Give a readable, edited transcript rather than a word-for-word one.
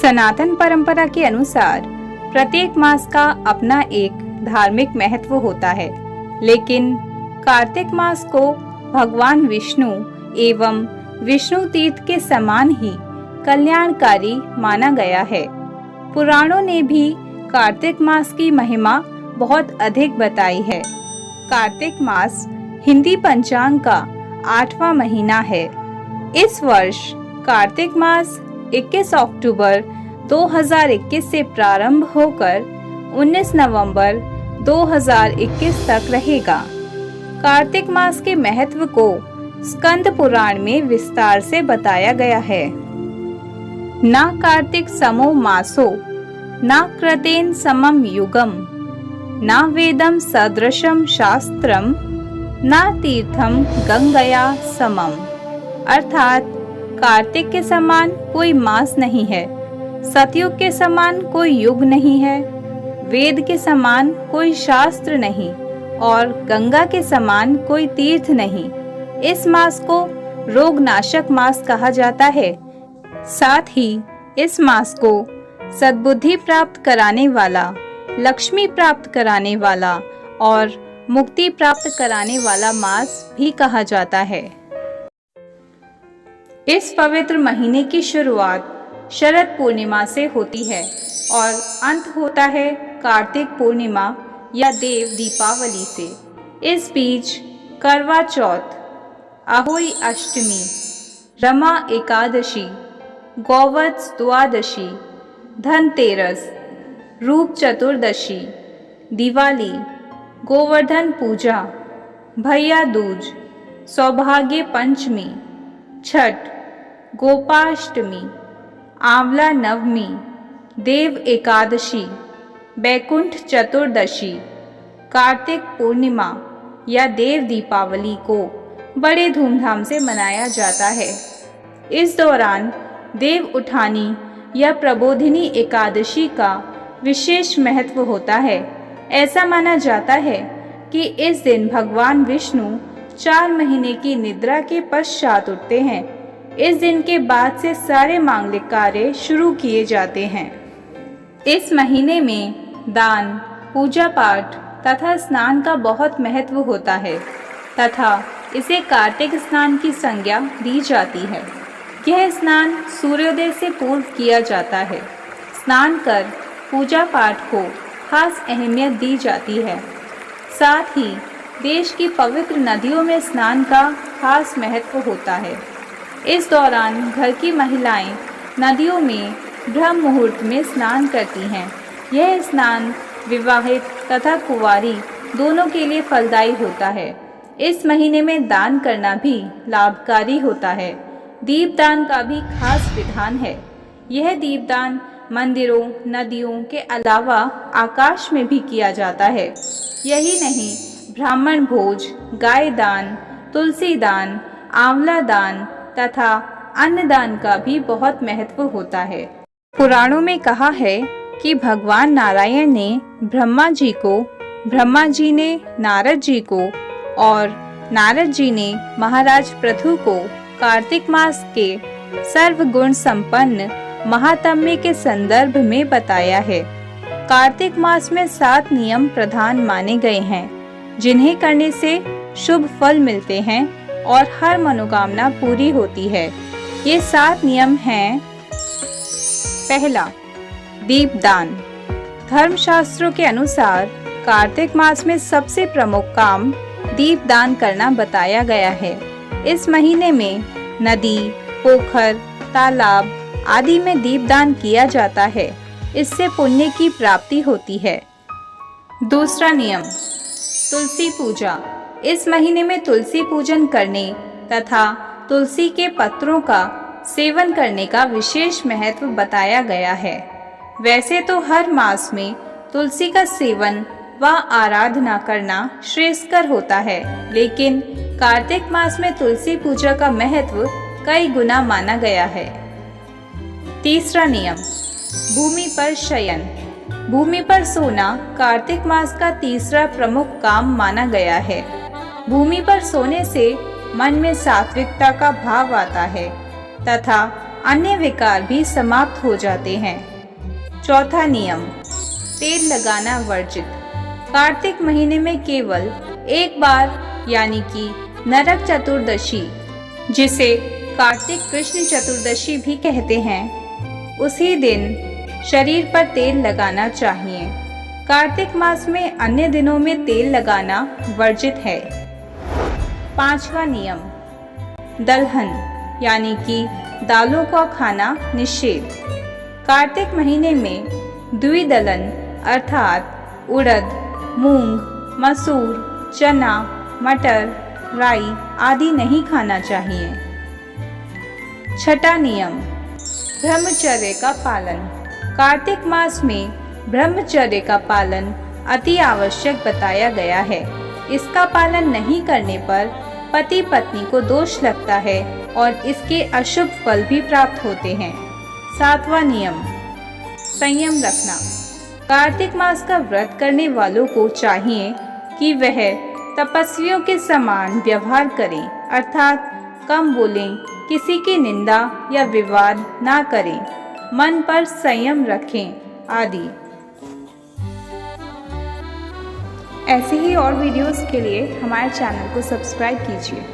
सनातन परंपरा के अनुसार प्रत्येक मास का अपना एक धार्मिक महत्व होता है, लेकिन कार्तिक मास को भगवान विष्णु एवं विष्णु तीर्थ के समान ही कल्याणकारी माना गया है। पुराणों ने भी कार्तिक मास की महिमा बहुत अधिक बताई है। कार्तिक मास हिंदी पंचांग का 8वां महीना है। इस वर्ष कार्तिक मास 21 अक्टूबर 2021 से प्रारंभ होकर 19 नवंबर 2021 तक रहेगा। कार्तिक मास के महत्व को स्कंद पुराण में विस्तार से बताया गया है। ना कार्तिक समो मासो, ना कृतेन समम युगम, ना वेदम सदृशम शास्त्रम, ना तीर्थम गंगया समम। अर्थात कार्तिक के समान कोई मास नहीं है, सतयुग के समान कोई युग नहीं है, वेद के समान कोई शास्त्र नहीं और गंगा के समान कोई तीर्थ नहीं। इस मास को रोगनाशक मास कहा जाता है। साथ ही इस मास को सद्बुद्धि प्राप्त कराने वाला, लक्ष्मी प्राप्त कराने वाला और मुक्ति प्राप्त कराने वाला मास भी कहा जाता है। इस पवित्र महीने की शुरुआत शरद पूर्णिमा से होती है और अंत होता है कार्तिक पूर्णिमा या देव दीपावली से। इस बीच करवा चौथ, अहोई अष्टमी, रमा एकादशी, गौवत्स द्वादशी, धनतेरस, रूप चतुर्दशी, दिवाली, गोवर्धन पूजा, भैया दूज, सौभाग्य पंचमी, छठ, गोपाष्टमी, आंवला नवमी, देव एकादशी, बैकुंठ चतुर्दशी, कार्तिक पूर्णिमा या देव दीपावली को बड़े धूमधाम से मनाया जाता है। इस दौरान देव उठानी या प्रबोधिनी एकादशी का विशेष महत्व होता है। ऐसा माना जाता है कि इस दिन भगवान विष्णु 4 महीने की निद्रा के पश्चात उठते हैं। इस दिन के बाद से सारे मांगलिक कार्य शुरू किए जाते हैं। इस महीने में दान, पूजा पाठ तथा स्नान का बहुत महत्व होता है तथा इसे कार्तिक स्नान की संज्ञा दी जाती है। यह स्नान सूर्योदय से पूर्व किया जाता है। स्नान कर पूजा पाठ को खास अहमियत दी जाती है। साथ ही देश की पवित्र नदियों में स्नान का खास महत्व होता है। इस दौरान घर की महिलाएं नदियों में ब्रह्म मुहूर्त में स्नान करती हैं। यह स्नान विवाहित तथा कुंवारी दोनों के लिए फलदायी होता है। इस महीने में दान करना भी लाभकारी होता है। दीपदान का भी खास विधान है। यह दीपदान मंदिरों, नदियों के अलावा आकाश में भी किया जाता है। यही नहीं, ब्राह्मण भोज, गाय दान, तुलसी दान, आंवला दान तथा अन्नदान का भी बहुत महत्व होता है। पुराणों में कहा है कि भगवान नारायण ने ब्रह्मा जी को, ब्रह्मा जी ने नारद जी को और नारद जी ने महाराज पृथु को कार्तिक मास के सर्वगुण संपन्न महात्म्य के संदर्भ में बताया है। कार्तिक मास में 7 नियम प्रधान माने गए हैं, जिन्हें करने से शुभ फल मिलते हैं और हर मनोकामना पूरी होती है। ये 7 नियम हैं। पहला, दीपदान। धर्मशास्त्रों के अनुसार कार्तिक मास में सबसे प्रमुख काम दीपदान करना बताया गया है। इस महीने में नदी, पोखर, तालाब आदि में दीपदान किया जाता है। इससे पुण्य की प्राप्ति होती है। दूसरा नियम, तुलसी पूजा। इस महीने में तुलसी पूजन करने तथा तुलसी के पत्रों का सेवन करने का विशेष महत्व बताया गया है। वैसे तो हर मास में तुलसी का सेवन व आराधना करना श्रेयस्कर होता है, लेकिन कार्तिक मास में तुलसी पूजा का महत्व कई गुना माना गया है। तीसरा नियम, भूमि पर शयन। भूमि पर सोना कार्तिक मास का तीसरा प्रमुख काम माना गया है। भूमि पर सोने से मन में सात्विकता का भाव आता है तथा अन्य विकार भी समाप्त हो जाते हैं। चौथा नियम, तेल लगाना वर्जित। कार्तिक महीने में केवल एक बार यानी कि नरक चतुर्दशी, जिसे कार्तिक कृष्ण चतुर्दशी भी कहते हैं, उसी दिन शरीर पर तेल लगाना चाहिए। कार्तिक मास में अन्य दिनों में तेल लगाना वर्जित है। पांचवा नियम, दलहन यानी कि दालों का खाना निषेध। कार्तिक महीने में द्विदलन अर्थात उड़द, मूंग, मसूर, चना, मटर, राई आदि नहीं खाना चाहिए। छठा नियम, ब्रह्मचर्य का पालन। कार्तिक मास में ब्रह्मचर्य का पालन अति आवश्यक बताया गया है। इसका पालन नहीं करने पर पति पत्नी को दोष लगता है और इसके अशुभ फल भी प्राप्त होते हैं। सातवां नियम, संयम रखना। कार्तिक मास का व्रत करने वालों को चाहिए कि वह तपस्वियों के समान व्यवहार करें, अर्थात कम बोलें, किसी की निंदा या विवाद ना करें, मन पर संयम रखें आदि। ऐसे ही और वीडियोस के लिए हमारे चैनल को सब्सक्राइब कीजिए।